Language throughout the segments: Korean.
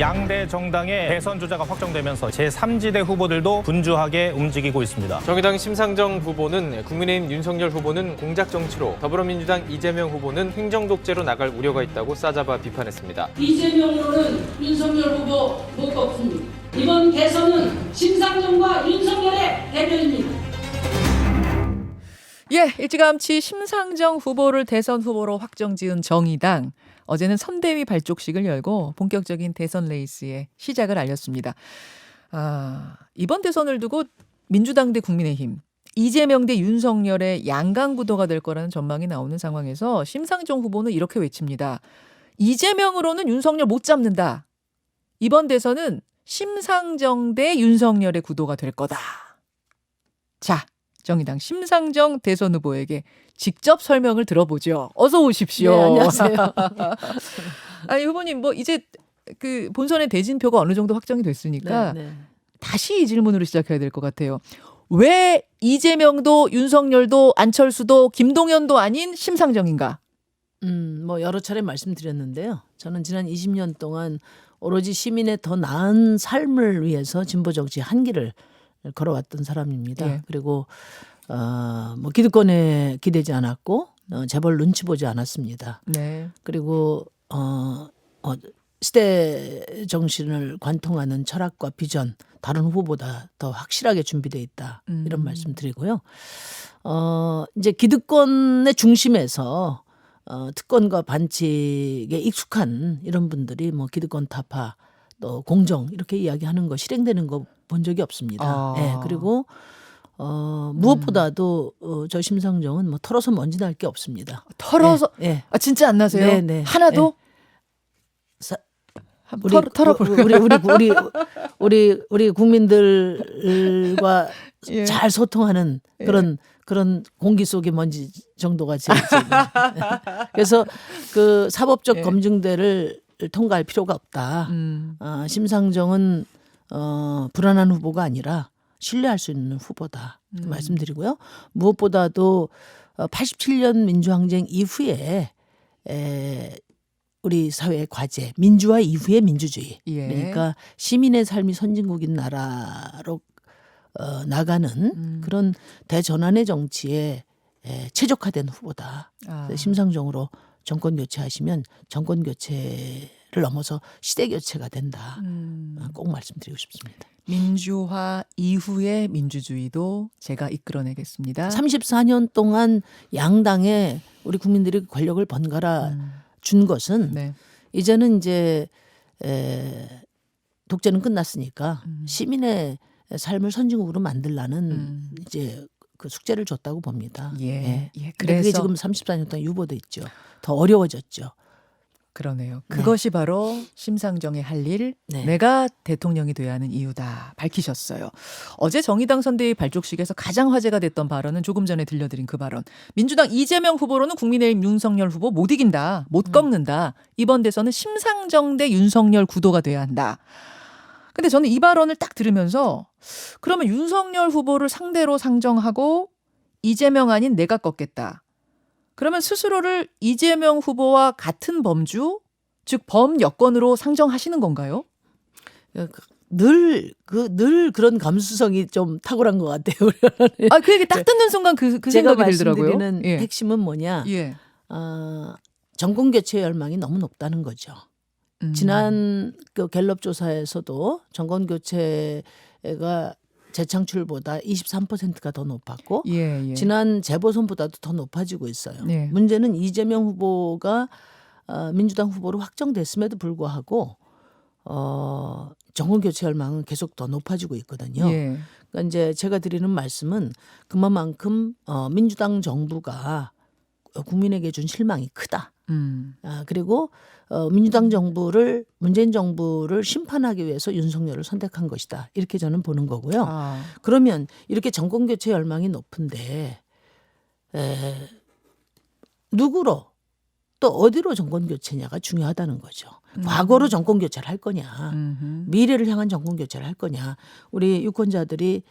양대 정당의 대선 주자가 확정되면서 제3지대 후보들도 분주하게 움직이고 있습니다. 정의당 심상정 후보는, 국민의힘 윤석열 후보는 공작 정치로, 더불어민주당 이재명 후보는 행정 독재로 나갈 우려가 있다고 싸잡아 비판했습니다. 이재명으로는 윤석열 후보 못 꺾습니다. 이번 대선은 심상정과 윤석열의 대결입니다. 예, 일찌감치 심상정 후보를 대선 후보로 확정지은 정의당. 어제는 선대위 발족식을 열고 본격적인 대선 레이스의 시작을 알렸습니다. 이번 대선을 두고 민주당 대 국민의힘, 이재명 대 윤석열의 양강 구도가 될 거라는 전망이 나오는 상황에서 심상정 후보는 이렇게 외칩니다. 이재명으로는 윤석열 못 잡는다. 이번 대선은 심상정 대 윤석열의 구도가 될 거다. 자, 정의당 심상정 대선 후보에게 직접 설명을 들어보죠. 어서 오십시오. 네, 안녕하세요. 아니, 후보님, 뭐 이제 그 본선의 대진표가 어느 정도 확정이 됐으니까 네. 다시 이 질문으로 시작해야 될 것 같아요. 왜 이재명도 윤석열도 안철수도 김동연도 아닌 심상정인가? 뭐 여러 차례 말씀드렸는데요. 저는 지난 20년 동안 오로지 시민의 더 나은 삶을 위해서 진보 정치 한 길을 걸어왔던 사람입니다. 예. 그리고 뭐 기득권에 기대지 않았고 재벌 눈치 보지 않았습니다. 네. 그리고 시대 정신을 관통하는 철학과 비전 다른 후보보다 더 확실하게 준비되어 있다. 이런 말씀 드리고요. 이제 기득권의 중심에서 특권과 반칙에 익숙한 이런 분들이 뭐 기득권 타파 또 공정 이렇게 이야기하는 거 실행되는 거 본 적이 없습니다. 예, 그리고 무엇보다도 저 심상정은 뭐 털어서 먼지 날 게 없습니다. 털어서 예, 예. 진짜 안 나세요? 네, 네. 하나도? 우리 국민들과 예. 잘 소통하는 그런 공기 속의 먼지 정도가 제일 그래서 그 사법적 예. 검증대를 통과할 필요가 없다. 심상정은 불안한 후보가 아니라 신뢰할 수 있는 후보다 말씀드리고요. 무엇보다도 87년 민주항쟁 이후에 우리 사회의 과제, 민주화 이후의 민주주의. 예. 그러니까 시민의 삶이 선진국인 나라로 나가는 그런 대전환의 정치에 최적화된 후보다. 심상정으로 정권 교체하시면 정권 교체를 넘어서 시대 교체가 된다. 꼭 말씀드리고 싶습니다. 민주화 이후의 민주주의도 제가 이끌어내겠습니다. 34년 동안 양당에 우리 국민들이 권력을 번갈아 준 것은 네. 이제는 이제 독재는 끝났으니까 시민의 삶을 선진국으로 만들라는 이제 그 숙제를 줬다고 봅니다. 예. 예. 그게 그래서 지금 34년 동안 유보돼 있죠. 더 어려워졌죠. 그러네요. 그것이 바로 심상정의 할 일, 네. 내가 대통령이 돼야 하는 이유다 밝히셨어요. 어제 정의당 선대위 발족식에서 가장 화제가 됐던 발언은 조금 전에 들려드린 그 발언. 민주당 이재명 후보로는 국민의힘 윤석열 후보 못 이긴다, 못 꺾는다. 이번 대선은 심상정 대 윤석열 구도가 돼야 한다. 근데 저는 이 발언을 딱 들으면서 그러면 윤석열 후보를 상대로 상정하고 이재명 아닌 내가 꺾겠다. 그러면 스스로를 이재명 후보와 같은 범주, 즉 범여권으로 상정하시는 건가요? 늘 그런 감수성이 좀 탁월한 것 같아요. 그 얘기 딱 듣는 순간 그 제가 생각이 들더라고요. 말씀드리는 예. 핵심은 뭐냐? 예. 정권 교체 열망이 너무 높다는 거죠. 지난 그 갤럽 조사에서도 정권 교체가 재창출보다 23%가 더 높았고 예. 지난 재보선보다도 더 높아지고 있어요. 네. 문제는 이재명 후보가 민주당 후보로 확정됐음에도 불구하고 정권 교체 열망은 계속 더 높아지고 있거든요. 예. 그러니까 이제 제가 드리는 말씀은 그만큼 민주당 정부가 국민에게 준 실망이 크다. 그리고 민주당 정부를 문재인 정부를 심판하기 위해서 윤석열을 선택한 것이다. 이렇게 저는 보는 거고요. 그러면 이렇게 정권 교체 열망이 높은데 누구로 또 어디로 정권 교체냐가 중요하다는 거죠. 과거로 정권 교체를 할 거냐, 미래를 향한 정권 교체를 할 거냐. 우리 유권자들이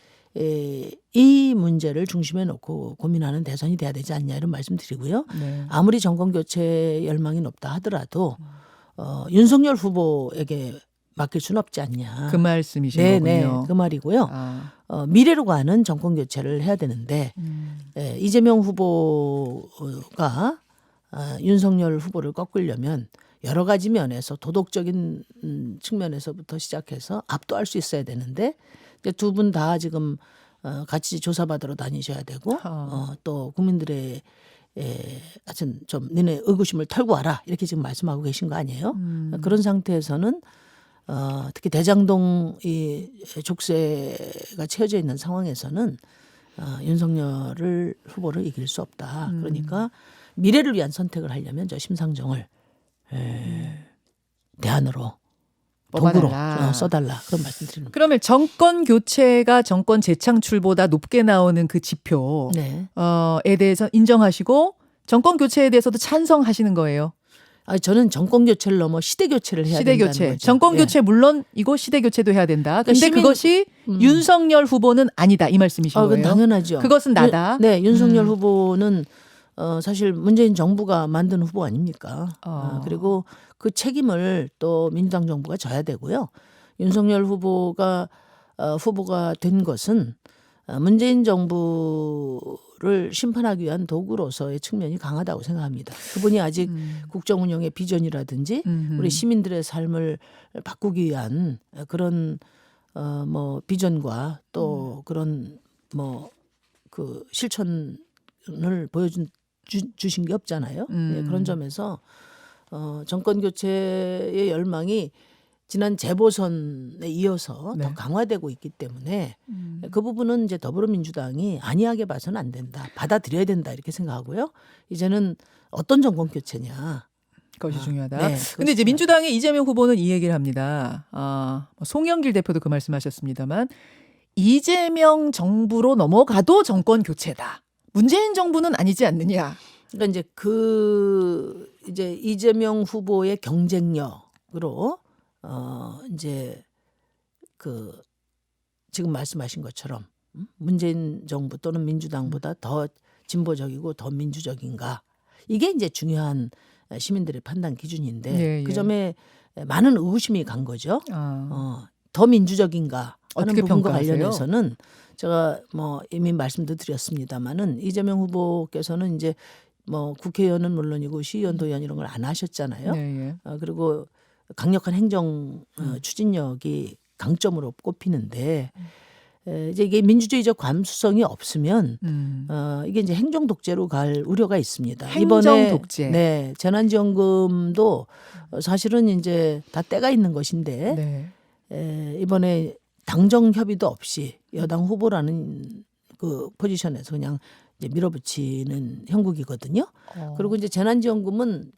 이 문제를 중심에 놓고 고민하는 대선이 돼야 되지 않냐 이런 말씀드리고요. 네. 아무리 정권 교체 열망이 높다 하더라도 윤석열 후보에게 맡길 수는 없지 않냐. 그 말씀이신 네네, 거군요. 그 말이고요. 아, 미래로 가는 정권 교체를 해야 되는데 이재명 후보가 윤석열 후보를 꺾으려면 여러 가지 면에서 도덕적인 측면에서부터 시작해서 압도할 수 있어야 되는데 두 분 다 지금 같이 조사받으러 다니셔야 되고 또 국민들의 하여튼 좀 너네 의구심을 털고 와라 이렇게 지금 말씀하고 계신 거 아니에요? 그런 상태에서는 특히 대장동 이 족쇄가 채워져 있는 상황에서는 윤석열 후보를 이길 수 없다. 그러니까 미래를 위한 선택을 하려면 저 심상정을 대안으로 도구로 뽑아달라. 써달라 그런 말씀드립니다. 그러면 정권 교체가 정권 재창출보다 높게 나오는 그 지표에 네. 대해서 인정하시고 정권 교체에 대해서도 찬성하시는 거예요. 저는 정권 교체를 넘어 시대 교체를 해야 시대 된다는 교체, 거죠. 정권 예. 교체 물론이고 시대 교체도 해야 된다. 근데 시민- 그것이 윤석열 후보는 아니다 이 말씀이신 그건 거예요. 당연하죠. 그것은 나다. 네, 윤석열 후보는 사실 문재인 정부가 만든 후보 아닙니까? 그리고 그 책임을 또 민주당 정부가 져야 되고요. 윤석열 후보가 된 것은 문재인 정부를 심판하기 위한 도구로서의 측면이 강하다고 생각합니다. 그분이 아직 국정 운영의 비전이라든지 우리 시민들의 삶을 바꾸기 위한 그런 뭐 비전과 또 그런 뭐 그 실천을 주신 게 없잖아요. 네, 그런 점에서 정권 교체의 열망이 지난 재보선에 이어서 네. 더 강화되고 있기 때문에 그 부분은 이제 더불어민주당이 안이하게 봐서는 안 된다. 받아들여야 된다 이렇게 생각하고요. 이제는 어떤 정권 교체냐. 그것이 중요하다. 네, 근데 이제 그것이 민주당의 이재명 후보는 이 얘기를 합니다. 송영길 대표도 그 말씀하셨습니다만 이재명 정부로 넘어가도 정권 교체다. 문재인 정부는 아니지 않느냐. 그러니까 이제 이재명 후보의 경쟁력으로 이제 그 지금 말씀하신 것처럼 문재인 정부 또는 민주당보다 더 진보적이고 더 민주적인가 이게 이제 중요한 시민들의 판단 기준인데 예, 예. 그 점에 많은 의구심이 간 거죠. 더 민주적인가 하는 어떻게 부분과 평가하세요? 관련해서는 제가 뭐 이미 말씀도 드렸습니다마는 이재명 후보께서는 이제 뭐 국회의원은 물론이고 시의원, 도의원 이런 걸 안 하셨잖아요. 네, 예. 그리고 강력한 행정 추진력이 강점으로 꼽히는데 이제 이게 민주주의적 감수성이 없으면 이게 이제 행정 독재로 갈 우려가 있습니다. 행정 독재. 네, 재난지원금도 사실은 이제 다 때가 있는 것인데 네. 이번에 당정 협의도 없이 여당 후보라는 그 포지션에서 그냥 이제 밀어붙이는 형국이거든요. 그리고 이제 재난지원금은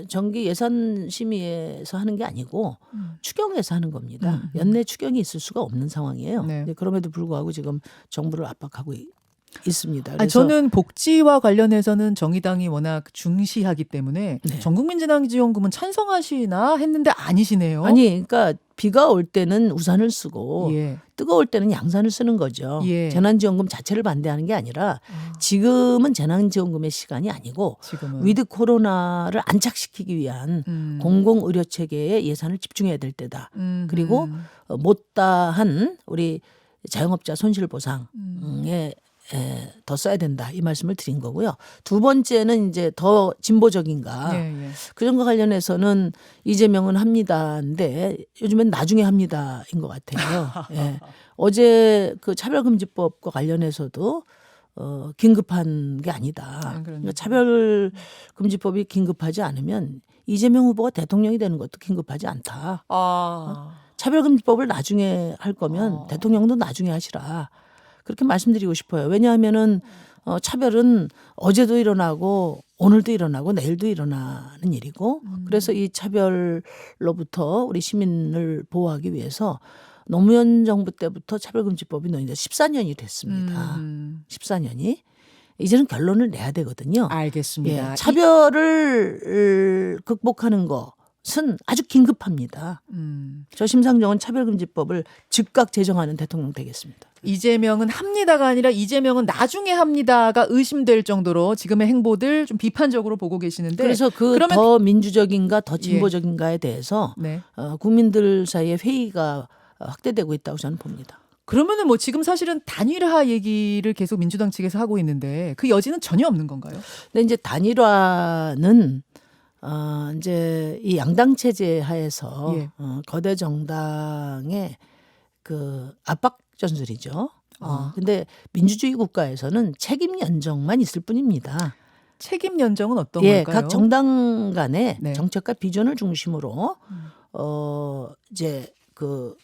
정기 예산 심의에서 하는 게 아니고 추경에서 하는 겁니다. 연내 추경이 있을 수가 없는 상황이에요. 네. 근데 그럼에도 불구하고 지금 정부를 압박하고 있습니다. 아니, 그래서 저는 복지와 관련해서는 정의당이 워낙 중시하기 때문에 네. 전국민 재난지원금은 찬성하시나 했는데 아니시네요. 아니 그러니까 비가 올 때는 우산을 쓰고 예. 뜨거울 때는 양산을 쓰는 거죠. 예. 재난지원금 자체를 반대하는 게 아니라 지금은 재난지원금의 시간이 아니고 지금은 위드 코로나를 안착시키기 위한 공공의료체계에 예산을 집중해야 될 때다. 그리고 못다한 우리 자영업자 손실보상에 더 써야 된다. 이 말씀을 드린 거고요. 두 번째는 이제 더 진보적인가. 예, 예. 그 점과 관련해서는 이재명은 합니다인데 요즘엔 나중에 합니다인 것 같아요. 예. 어제 그 차별금지법과 관련해서도 긴급한 게 아니다. 그러니까 차별금지법이 긴급하지 않으면 이재명 후보가 대통령이 되는 것도 긴급하지 않다. 차별금지법을 나중에 할 거면 대통령도 나중에 하시라. 그렇게 말씀드리고 싶어요. 왜냐하면은 차별은 어제도 일어나고 오늘도 일어나고 내일도 일어나는 일이고 그래서 이 차별로부터 우리 시민을 보호하기 위해서 노무현 정부 때부터 차별금지법이 논의돼 14년이 됐습니다. 14년이. 이제는 결론을 내야 되거든요. 알겠습니다. 예, 차별을 극복하는 거 아주 긴급합니다. 저 심상정은 차별금지법을 즉각 제정하는 대통령 되겠습니다. 이재명은 합니다가 아니라 이재명은 나중에 합니다가 의심될 정도로 지금의 행보들 좀 비판적으로 보고 계시는데 그래서 그러면 더 민주적인가 더 진보적인가에 대해서 네. 국민들 사이에 회의가 확대되고 있다고 저는 봅니다. 그러면은 뭐 지금 사실은 단일화 얘기를 계속 민주당 측에서 하고 있는데 그 여지는 전혀 없는 건가요? 근데 이제 단일화는 이제 이 양당 체제 하에서 예. 거대 정당의 그 압박 전술이죠. 근데 민주주의 국가에서는 책임 연정만 있을 뿐입니다. 책임 연정은 어떤 예, 걸까요? 각 정당 간의 네. 정책과 비전을 중심으로 이제 그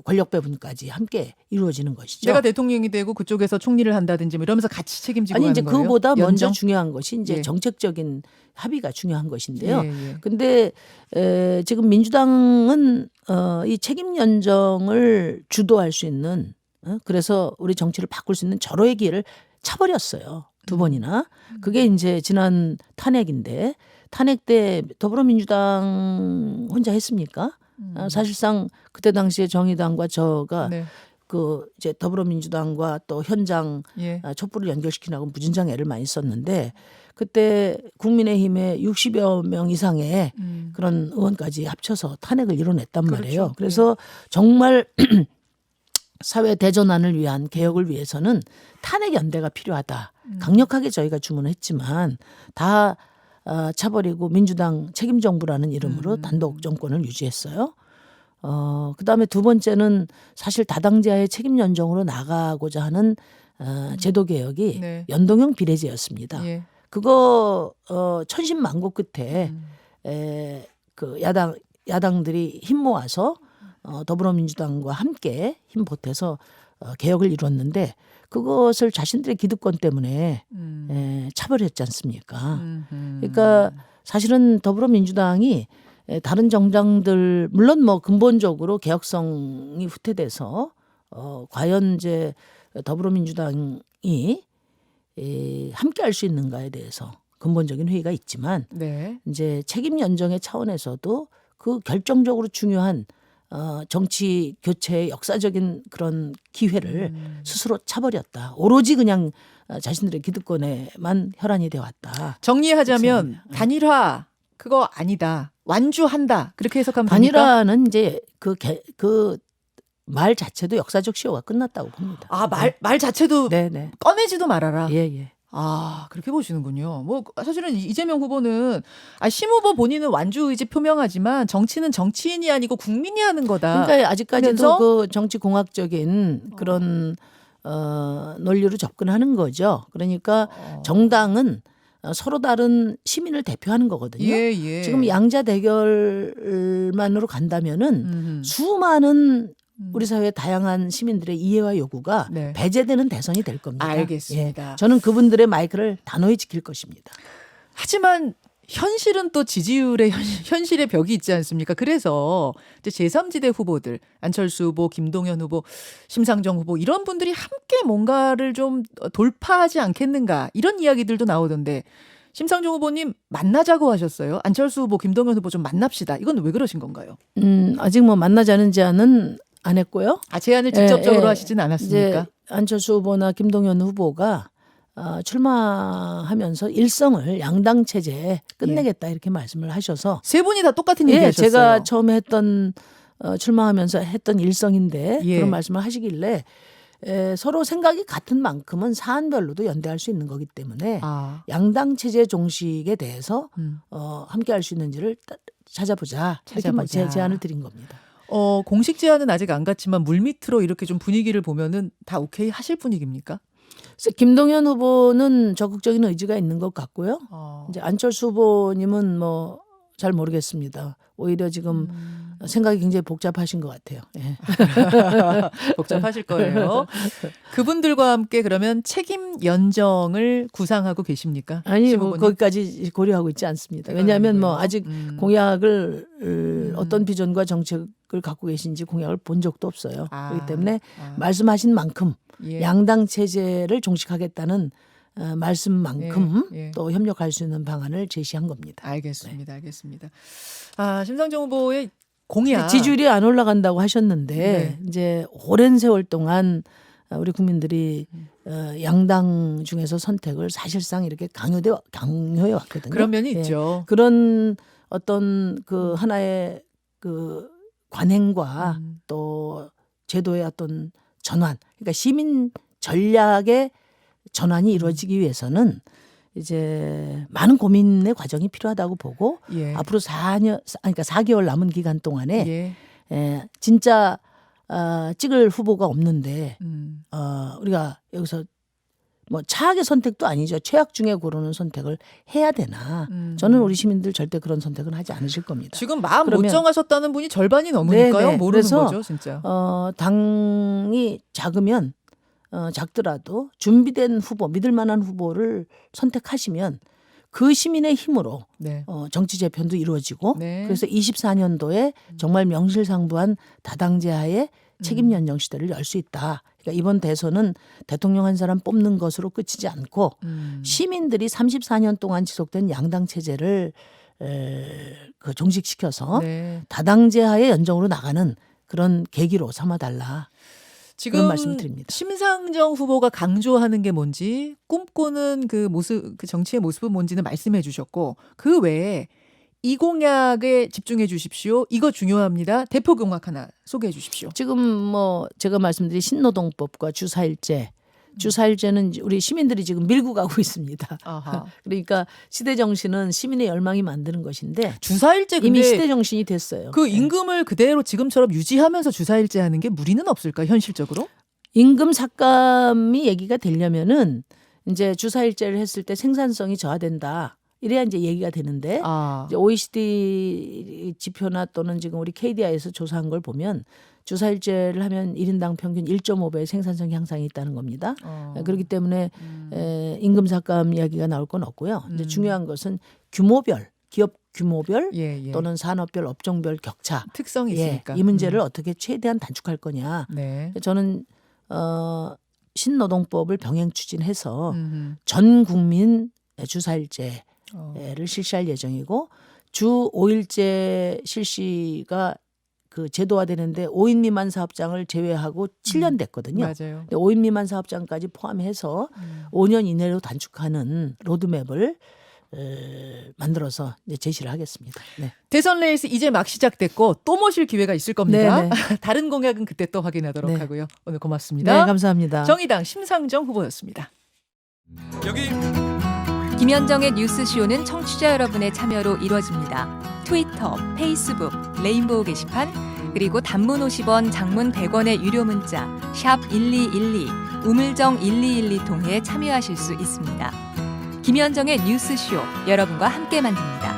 권력 배분까지 함께 이루어지는 것이죠. 내가 대통령이 되고 그쪽에서 총리를 한다든지 뭐 이러면서 같이 책임지고 아니 가는 이제 거예요? 그보다 먼저 연정? 중요한 것이 이제 예. 정책적인 합의가 중요한 것인데요. 예, 예. 근데 지금 민주당은 이 책임 연정을 주도할 수 있는 그래서 우리 정치를 바꿀 수 있는 절호의 기회를 차버렸어요. 두 번이나. 그게 이제 지난 탄핵인데 탄핵 때 더불어민주당 혼자 했습니까? 사실상 그때 당시에 정의당과 저가 네. 그 이제 더불어민주당과 또 현장 예. 촛불을 연결시키려고 무진장 애를 많이 썼는데 그때 국민의힘의 60여 명 이상의 그런 의원까지 합쳐서 탄핵을 이뤄냈단 말이에요. 그렇죠. 그래서 정말 사회 대전환을 위한 개혁을 위해서는 탄핵 연대가 필요하다. 강력하게 저희가 주문했지만 다 차버리고 민주당 책임정부라는 이름으로 단독 정권을 유지했어요. 그다음에 두 번째는 사실 다당제하의 책임 연정으로 나가고자 하는 제도 개혁이 네. 연동형 비례제였습니다. 예. 그거 천신만고 끝에 그 야당들이 힘 모아서 더불어민주당과 함께 힘 보태서 개혁을 이뤘는데 그것을 자신들의 기득권 때문에 차별했지 않습니까? 그러니까 사실은 더불어민주당이 다른 정당들 물론 뭐 근본적으로 개혁성이 후퇴돼서 과연 이제 더불어민주당이 함께 할 수 있는가에 대해서 근본적인 회의가 있지만 네. 이제 책임 연정의 차원에서도 그 결정적으로 중요한 정치 교체의 역사적인 그런 기회를 스스로 차버렸다. 오로지 그냥 자신들의 기득권에만 혈안이 되어 왔다. 정리하자면 단일화 그거 아니다. 완주한다. 그렇게 해석하면 됩니까? 단일화는 이제 그 말 자체도 역사적 시효가 끝났다고 봅니다. 아, 말 자체도 네. 꺼내지도 말아라. 예. 아, 그렇게 보시는군요. 뭐 사실은 이재명 후보는 심 후보 본인은 완주 의지 표명하지만 정치는 정치인이 아니고 국민이 하는 거다. 그러니까 아직까지도 그래서 그 정치 공학적인 그런 논리로 접근하는 거죠. 그러니까 정당은 서로 다른 시민을 대표하는 거거든요. 예. 지금 양자 대결만으로 간다면은 수많은 우리 사회의 다양한 시민들의 이해와 요구가 네. 배제되는 대선이 될 겁니다. 알겠습니다. 예. 저는 그분들의 마이크를 단호히 지킬 것입니다. 하지만 현실은 또 지지율의 현실의 벽이 있지 않습니까? 그래서 이제 제3지대 후보들 안철수 후보, 김동연 후보, 심상정 후보 이런 분들이 함께 뭔가를 좀 돌파하지 않겠는가 이런 이야기들도 나오던데 심상정 후보님 만나자고 하셨어요. 안철수 후보, 김동연 후보 좀 만납시다. 이건 왜 그러신 건가요? 아직 뭐 만나자는 제안은 안 했고요. 제안을 직접적으로 하시진 않았습니까? 이제 안철수 후보나 김동연 후보가 출마하면서 일성을 양당 체제에 끝내겠다 이렇게 말씀을 하셔서 세 분이 다 똑같은 얘기 하셨어요. 제가 처음에 했던 출마하면서 했던 일성인데 예. 그런 말씀을 하시길래 서로 생각이 같은 만큼은 사안별로도 연대할 수 있는 거기 때문에 양당 체제 종식에 대해서 함께 할 수 있는지를 찾아보자. 이렇게 제 제안을 드린 겁니다. 공식 제안은 아직 안 갔지만 물밑으로 이렇게 좀 분위기를 보면은 다 오케이 하실 분위기입니까? 그래서 김동연 후보는 적극적인 의지가 있는 것 같고요. 이제 안철수 후보님은 뭐 잘 모르겠습니다. 오히려 지금 생각이 굉장히 복잡하신 것 같아요. 예. 복잡하실 거예요. 그분들과 함께 그러면 책임 연정을 구상하고 계십니까? 아니 심 뭐 후보님? 거기까지 고려하고 있지 않습니다. 왜냐하면 뭐 아니고요. 아직 공약을 어떤 비전과 정책을 갖고 계신지 공약을 본 적도 없어요. 그렇기 때문에 말씀하신 만큼 예. 양당 체제를 종식하겠다는 말씀만큼 예. 또 협력할 수 있는 방안을 제시한 겁니다. 알겠습니다. 알겠습니다. 아, 심상정 후보의 공약. 지지율이 안 올라간다고 하셨는데 네. 이제 오랜 세월 동안 우리 국민들이 양당 중에서 선택을 사실상 이렇게 강요해 왔거든요. 그런 면이 예. 있죠. 그런 어떤 그 하나의 그 관행과 음. 또 제도의 어떤 전환, 그러니까 시민 전략의 전환이 이루어지기 위해서는 이제 많은 고민의 과정이 필요하다고 보고 예. 앞으로 4개월 남은 기간 동안에 예. 진짜 찍을 후보가 없는데 우리가 여기서 뭐 차악의 선택도 아니죠. 최악 중에 고르는 선택을 해야 되나. 저는 우리 시민들 절대 그런 선택은 하지 않으실 겁니다. 지금 마음 못 그러면- 정하셨다는 분이 절반이 넘으니까요. 네네. 모르는 그래서, 거죠, 진짜. 당이 작으면 작더라도 준비된 후보, 믿을 만한 후보를 선택하시면 그 시민의 힘으로 네. 정치 재편도 이루어지고 네. 그래서 24년도에 정말 명실상부한 다당제 하에 책임 연정 시대를 열 수 있다. 그러니까 이번 대선은 대통령 한 사람 뽑는 것으로 끝이지 않고 시민들이 34년 동안 지속된 양당 체제를 종식시켜서 네. 다당제 하에 연정으로 나가는 그런 계기로 삼아달라. 지금 그런 말씀을 드립니다. 심상정 후보가 강조하는 게 뭔지 꿈꾸는 그 모습, 그 정치의 모습은 뭔지는 말씀해 주셨고 그 외에 이 공약에 집중해 주십시오. 이거 중요합니다. 대표 공약 하나 소개해 주십시오. 지금 뭐 제가 말씀드린 신노동법과 주사일제는 우리 시민들이 지금 밀고 가고 있습니다. 아하. 그러니까 시대 정신은 시민의 열망이 만드는 것인데 주사일제 이미 근데 시대 정신이 됐어요. 그 네. 임금을 그대로 지금처럼 유지하면서 주사일제 하는 게 무리는 없을까 현실적으로? 임금 삭감이 얘기가 되려면은 이제 주사일제를 했을 때 생산성이 저하된다. 이래야 이제 얘기가 되는데 아. 이제 OECD 지표나 또는 지금 우리 KDI에서 조사한 걸 보면 주사일제를 하면 1인당 평균 1.5배의 생산성 향상이 있다는 겁니다. 그렇기 때문에 임금 삭감 이야기가 나올 건 없고요. 이제 중요한 것은 규모별, 기업 규모별 예. 또는 산업별, 업종별 격차. 특성이 있으니까. 이 문제를 어떻게 최대한 단축할 거냐. 네. 저는 신노동법을 병행 추진해서 음흠. 전 국민 주사일제를 어. 실시할 예정이고 주 5일제 실시가 그 제도화되는데 5인 미만 사업장을 제외하고 7년 됐거든요. 맞아요. 5인 미만 사업장까지 포함해서 5년 이내로 단축하는 로드맵을 만들어서 이제 제시를 하겠습니다. 네. 대선 레이스 이제 막 시작됐고 또 모실 기회가 있을 겁니다. 네네. 다른 공약은 그때 또 확인하도록 네. 하고요. 오늘 네, 고맙습니다. 감사합니다. 정의당 심상정 후보였습니다. 김현정의 뉴스쇼는 청취자 여러분의 참여로 이루어집니다. 트위터, 페이스북, 레인보우 게시판, 그리고 단문 50원, 장문 100원의 유료 문자 샵 1212, 우물정 1212 통해 참여하실 수 있습니다. 김현정의 뉴스쇼, 여러분과 함께 만듭니다.